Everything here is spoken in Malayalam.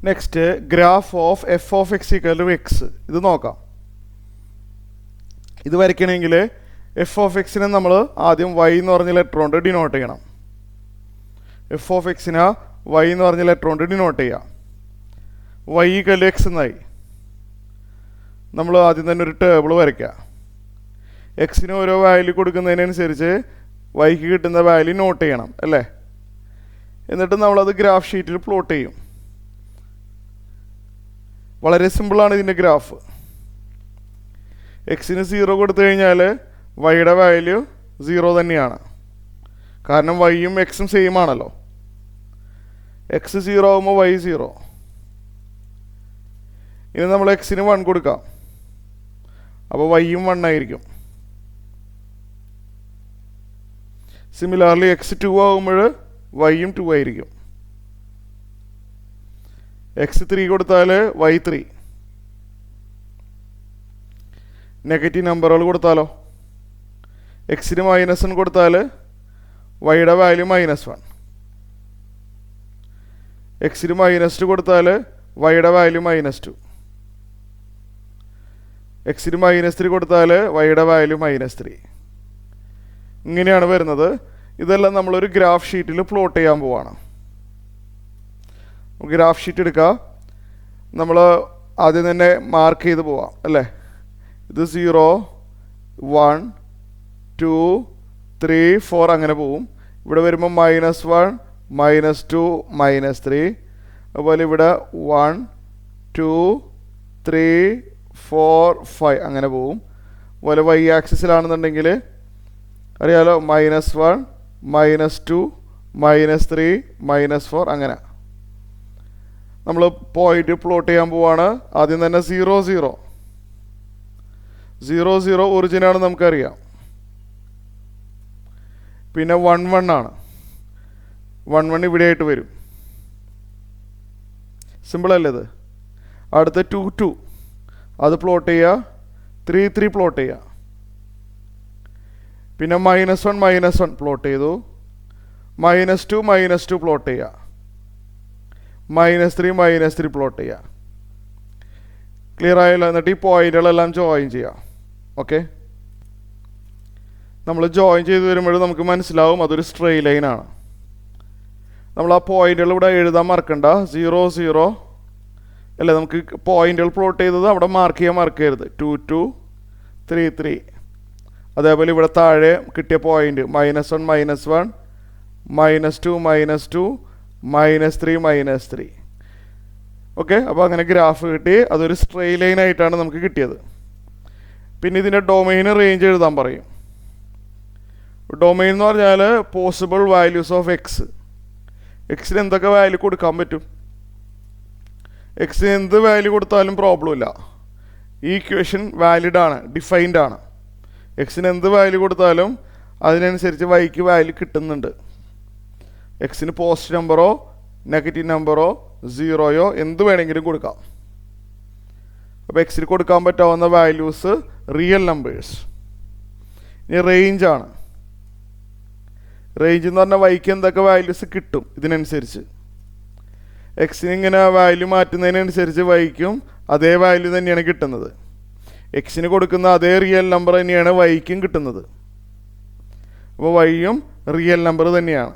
Next graph of f of x equal to x. ഇത് നോക്കാം. ഇത് വരയ്ക്കണമെങ്കിൽ എഫ് ഓഫ് എക്സിനെ നമ്മൾ ആദ്യം വൈ എന്ന് പറഞ്ഞ ലെറ്റർ കൊണ്ട് ഡിനോട്ട് ചെയ്യണം. എഫ് ഓഫ് എക്സിനെ വൈ എന്ന് പറഞ്ഞ ലെറ്റർ കൊണ്ട് ഡിനോട്ട് ചെയ്യാം. വൈ ഈക്വൽ ടു എക്സ് എന്നായി. നമ്മൾ ആദ്യം തന്നെ ഒരു ടേബിൾ വരയ്ക്കുക. എക്സിന് ഓരോ വാല്യൂ കൊടുക്കുന്നതിനനുസരിച്ച് വൈക്ക് കിട്ടുന്ന വാല്യൂ നോട്ട് ചെയ്യണം അല്ലേ. എന്നിട്ട് നമ്മളത് ഗ്രാഫ് ഷീറ്റിൽ പ്ലോട്ട് ചെയ്യും. വളരെ സിമ്പിളാണ് ഇതിൻ്റെ ഗ്രാഫ്. എക്സിന് 0 കൊടുത്തു കഴിഞ്ഞാൽ വൈയുടെ വാല്യൂ 0 തന്നെയാണ്. കാരണം വൈയും എക്സും സെയിം ആണല്ലോ. എക്സ് 0 ആകുമ്പോൾ വൈ 0. ഇനി നമ്മൾ എക്സിന് 1 കൊടുക്കാം. അപ്പോൾ വൈയും 1 ആയിരിക്കും. സിമിലർലി എക്സ് 2 ആകുമ്പോൾ വൈയും 2 ആയിരിക്കും. എക്സ് 3 കൊടുത്താൽ വൈ 3. നെഗറ്റീവ് നമ്പറുകൾ കൊടുത്താലോ, എക്സിന് -1 കൊടുത്താൽ വൈയുടെ വാല്യൂ -1. എക്സിന് -2 കൊടുത്താൽ വൈയുടെ വാല്യൂ -2. എക്സിന് -3 കൊടുത്താൽ വൈയുടെ വാല്യൂ -3. ഇങ്ങനെയാണ് വരുന്നത്. ഇതെല്ലാം നമ്മളൊരു ഗ്രാഫ് ഷീറ്റിൽ പ്ലോട്ട് ചെയ്യാൻ പോവാണ്. ഗ്രാഫ് ഷീറ്റ് എടുക്കുക. നമ്മൾ ആദ്യം തന്നെ മാർക്ക് ചെയ്ത് പോവാം അല്ലേ. ഇത് 0 1 2 3 4 അങ്ങനെ പോവും. ഇവിടെ വരുമ്പോൾ -1 -2 -3. അതുപോലെ ഇവിടെ 1 2 3 4 5 അങ്ങനെ പോവും. അതുപോലെ വൈ ആക്സിസിലാണെന്നുണ്ടെങ്കിൽ അറിയാലോ, -1 -2 -3 -4 അങ്ങനെ നമ്മൾ പോയിന്റ് പ്ലോട്ട് ചെയ്യാൻ പോവാണ്. ആദ്യം തന്നെ 0 0 0 0 ഒറിജിനാണ് നമുക്കറിയാം. പിന്നെ 1 1 ആണ്. 1 1 ഇവിടെ ആയിട്ട് വരും. സിമ്പിളല്ലേ ഇത്. അടുത്ത 2 2 അത് പ്ലോട്ട് ചെയ്യുക. 3 3 പ്ലോട്ട് ചെയ്യുക. പിന്നെ -1 -1 പ്ലോട്ട് ചെയ്തു. -2 -2 പ്ലോട്ട് ചെയ്യുക. -3 -3 പ്ലോട്ട് ചെയ്യുക. ക്ലിയർ ആയല്ലോ. എന്നിട്ട് ഈ പോയിന്റുകളെല്ലാം ജോയിൻ ചെയ്യാം. ഓക്കെ, നമ്മൾ ജോയിൻ ചെയ്ത് വരുമ്പോൾ നമുക്ക് മനസ്സിലാവും അതൊരു സ്ട്രെയിറ്റ് ലൈനാണ്. നമ്മൾ ആ പോയിന്റുകൾ ഇവിടെ എഴുതാൻ മറക്കണ്ട. 0 0 അല്ലേ, നമുക്ക് പോയിന്റുകൾ പ്ലോട്ട് ചെയ്തത് അവിടെ മാർക്ക് ചെയ്യരുത്. 2 2 3 3. അതേപോലെ ഇവിടെ താഴെ കിട്ടിയ പോയിന്റ് -1 -1 -2 -2 -3 -3. ഓക്കെ, അപ്പോൾ അങ്ങനെ ഗ്രാഫ് കിട്ടി. അതൊരു സ്ട്രെയിറ്റ് ലൈൻ ആയിട്ടാണ് നമുക്ക് കിട്ടിയത്. പിന്നെ ഇതിൻ്റെ ഡൊമൈൻ റേഞ്ച് എഴുതാൻ പറയും. ഡൊമൈൻ എന്ന് പറഞ്ഞാൽ പോസിബിൾ വാല്യൂസ് ഓഫ് എക്സ്. എക്സിന് എന്തൊക്കെ വാല്യൂ കൊടുക്കാൻ പറ്റും. എക്സിന് എന്ത് വാല്യൂ കൊടുത്താലും പ്രോബ്ലം ഇല്ല. ഈ ഇക്വേഷൻ വാലിഡ് ആണ്, ഡിഫൈൻഡ് ആണ്. എക്സിന് എന്ത് വാല്യൂ കൊടുത്താലും അതിനനുസരിച്ച് വൈക്ക് വാല്യൂ കിട്ടുന്നുണ്ട്. എക്സിന് പോസിറ്റീവ് നമ്പറോ നെഗറ്റീവ് നമ്പറോ 0യോ എന്ത് വേണമെങ്കിലും കൊടുക്കാം. അപ്പോൾ എക്സിന് കൊടുക്കാൻ പറ്റാവുന്ന വാല്യൂസ് റിയൽ നമ്പേഴ്സ്. ഇനി റേഞ്ചാണ്. റേഞ്ച് എന്ന് പറഞ്ഞാൽ വൈക്ക് എന്തൊക്കെ വാല്യൂസ് കിട്ടും ഇതിനനുസരിച്ച്. എക്സിന് ഇങ്ങനെ വാല്യൂ മാറ്റുന്നതിനനുസരിച്ച് വൈക്കും അതേ വാല്യൂ തന്നെയാണ് കിട്ടുന്നത്. എക്സിന് കൊടുക്കുന്ന അതേ റിയൽ നമ്പർ തന്നെയാണ് വൈക്കും കിട്ടുന്നത്. അപ്പോൾ വൈയും റിയൽ നമ്പർ തന്നെയാണ്.